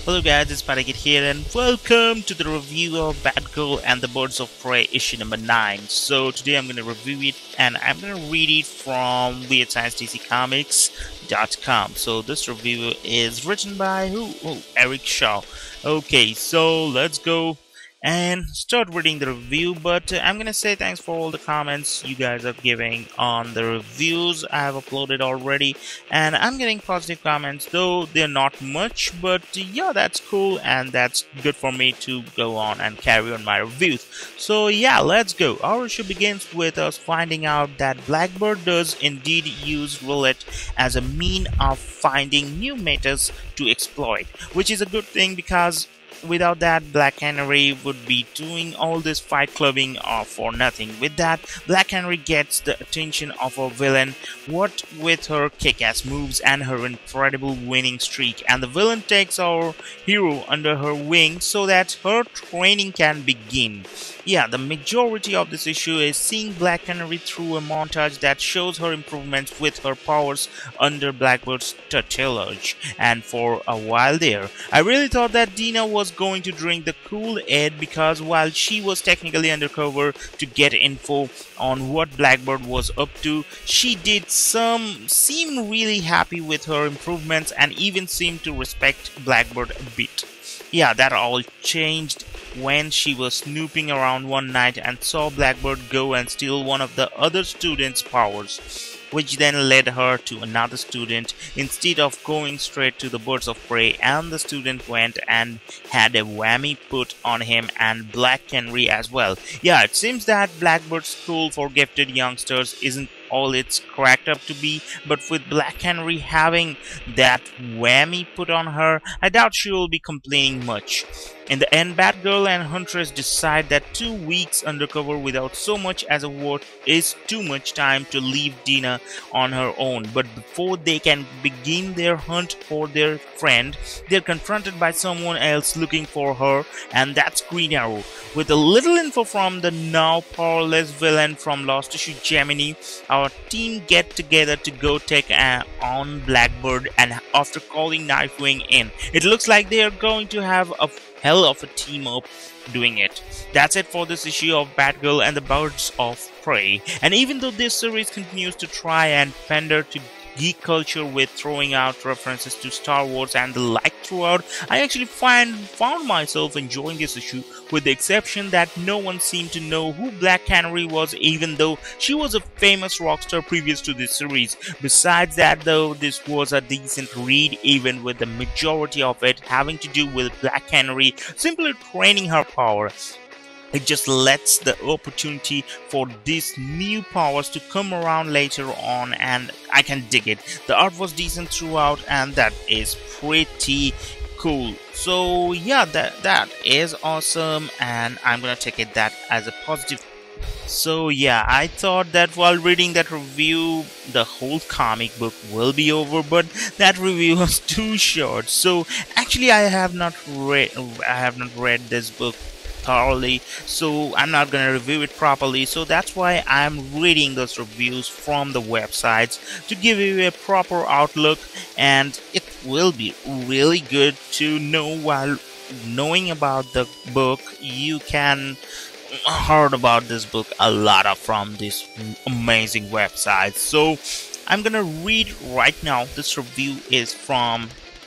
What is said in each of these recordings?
Hello guys, it's Batgirl here and welcome to the review of Batgirl and the Birds of Prey issue number 9. So today I'm going to review it and I'm going to read it from WeirdScienceDCComics.com. So this review is written by Eric Shaw. Okay, so let's go and start reading the review, but I'm gonna say thanks for all the comments you guys are giving on the reviews I have uploaded already, and I'm getting positive comments, though they're not much, but yeah, that's cool and that's good for me to go on and carry on my reviews. So yeah, let's go. Our issue begins with us finding out that Blackbird does indeed use roulette as a mean of finding new metas to exploit, which is a good thing because without that, Black Canary would be doing all this fight clubbing for nothing. With that, Black Canary gets the attention of a villain, what with her kick-ass moves and her incredible winning streak, and the villain takes our hero under her wing so that her training can begin. Yeah, the majority of this issue is seeing Black Canary through a montage that shows her improvements with her powers under Blackbird's tutelage. And for a while there, I really thought that Dina was going to drink the Kool-Aid because while she was technically undercover to get info on what Blackbird was up to, she did seem really happy with her improvements and even seemed to respect Blackbird a bit. Yeah, that all changed when she was snooping around one night and saw Blackbird go and steal one of the other students' powers, which then led her to another student instead of going straight to the Birds of Prey, and the student went and had a whammy put on him and Black Canary as well. Yeah, it seems that Blackbird's school for gifted youngsters isn't all it's cracked up to be, but with Black Canary having that whammy put on her, I doubt she will be complaining much. In the end, Batgirl and Huntress decide that 2 weeks undercover without so much as a word is too much time to leave Dina on her own. But before they can begin their hunt for their friend, they're confronted by someone else looking for her, and that's Green Arrow. With a little info from the now powerless villain from Lost Issue Gemini, our team get together to go take on Blackbird, and after calling Nightwing in, it looks like they are going to have a hell of a team up doing it. That's it for this issue of Batgirl and the Birds of Prey. And even though this series continues to try and pander to geek culture with throwing out references to Star Wars and the like throughout, I actually found myself enjoying this issue, with the exception that no one seemed to know who Black Canary was, even though she was a famous rock star previous to this series. Besides that though, this was a decent read, even with the majority of it having to do with Black Canary simply training her power. It just lets the opportunity for these new powers to come around later on, and I can dig it. The art was decent throughout, and that is pretty cool. So yeah, that is awesome, and I'm gonna take it that as a positive. So yeah, I thought that while reading that review, the whole comic book will be over, but that review was too short. So actually, I have not read this book thoroughly, so I'm not gonna review it properly. So that's why I'm reading those reviews from the websites to give you a proper outlook, and it will be really good to know while knowing about the book. You can heard about this book a lot from these amazing websites. So I'm gonna read right now. This review is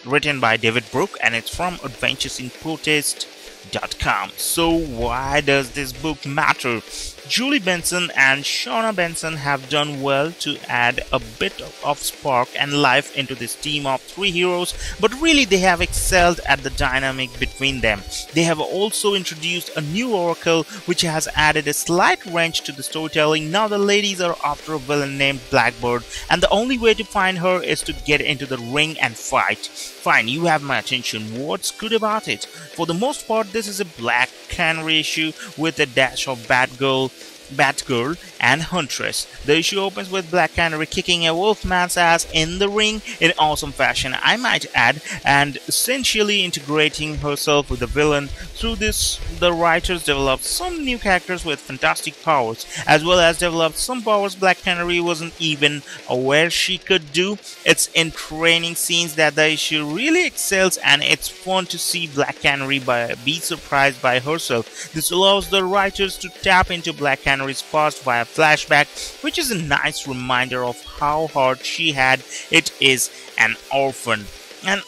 written by David Brooke, and it's from AdventuresInProtest.com. So why does this book matter? Julie Benson and Shauna Benson have done well to add a bit of spark and life into this team of 3 heroes, but really they have excelled at the dynamic between them. They have also introduced a new oracle which has added a slight wrench to the storytelling. Now the ladies are after a villain named Blackbird, and the only way to find her is to get into the ring and fight. Fine, you have my attention. What's good about it? For the most part, this is a Black Canary issue with a dash of Batgirl. Batgirl and Huntress. The issue opens with Black Canary kicking a Wolfman's ass in the ring in awesome fashion, I might add, and essentially integrating herself with the villain. Through this, the writers developed some new characters with fantastic powers, as well as developed some powers Black Canary wasn't even aware she could do. It's in training scenes that the issue really excels, and it's fun to see Black Canary be surprised by herself. This allows the writers to tap into Black Canary's past via flashback, which is a nice reminder of how hard she had it as an orphan. And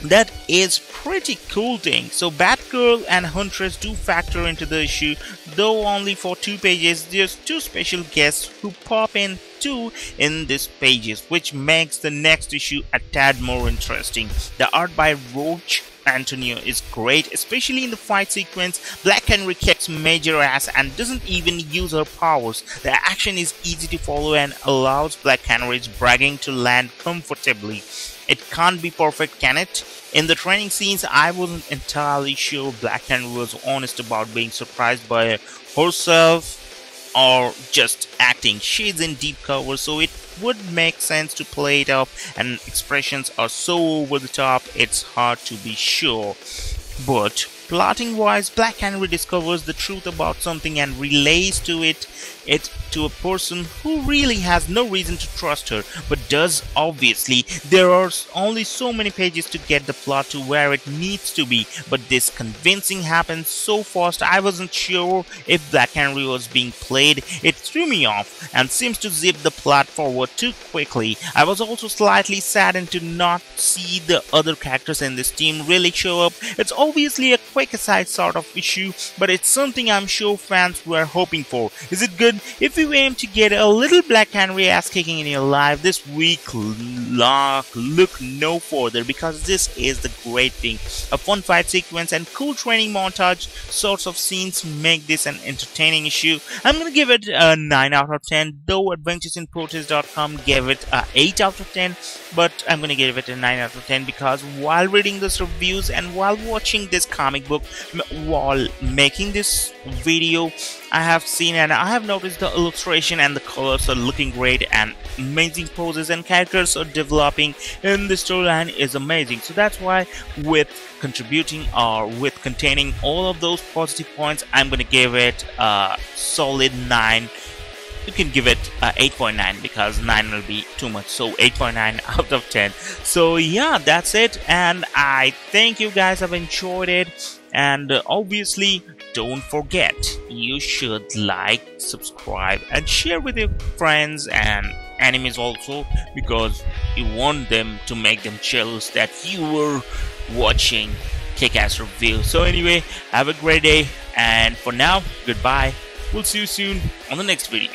that is pretty cool thing. So Batgirl and Huntress do factor into the issue, though only for 2 pages. There's 2 special guests who pop in too in these pages, which makes the next issue a tad more interesting. The art by Roach Antonio is great, especially in the fight sequence. Black Canary kicks major ass and doesn't even use her powers. The action is easy to follow and allows Black Canary's bragging to land comfortably. It can't be perfect, can it? In the training scenes, I wasn't entirely sure Black Canary was honest about being surprised by herself or just acting. She's in deep cover, so it would make sense to play it up, and expressions are so over the top, it's hard to be sure. But plotting wise, Black Canary discovers the truth about something and relays it to a person who really has no reason to trust her, but does obviously. There are only so many pages to get the plot to where it needs to be, but this convincing happens so fast I wasn't sure if Black Canary was being played. It threw me off and seems to zip the plot forward too quickly. I was also slightly saddened to not see the other characters in this team really show up. It's obviously a quick aside sort of issue, but it's something I'm sure fans were hoping for. Is it good? If you aim to get a little Black Canary ass kicking in your life this week, look no further, because this is the great thing. A fun fight sequence and cool training montage sorts of scenes make this an entertaining issue. I'm gonna give it a 9 out of 10, though adventuresinprotest.com gave it a 8 out of 10, but I'm gonna give it a 9 out of 10 because while reading these reviews and while watching this comic book, while making this video, I have seen and I have noticed the illustration and the colors are looking great, and amazing poses and characters are developing in the storyline is amazing. So that's why with containing all of those positive points, I'm gonna give it a solid 9. You can give it 8.9 because 9 will be too much, so 8.9 out of 10. So yeah, that's it, and I think you guys have enjoyed it. And obviously, don't forget, you should like, subscribe, and share with your friends and enemies also, because you want them to make them jealous that you were watching Kick-Ass Review. So anyway, have a great day, and for now, goodbye. We'll see you soon on the next video.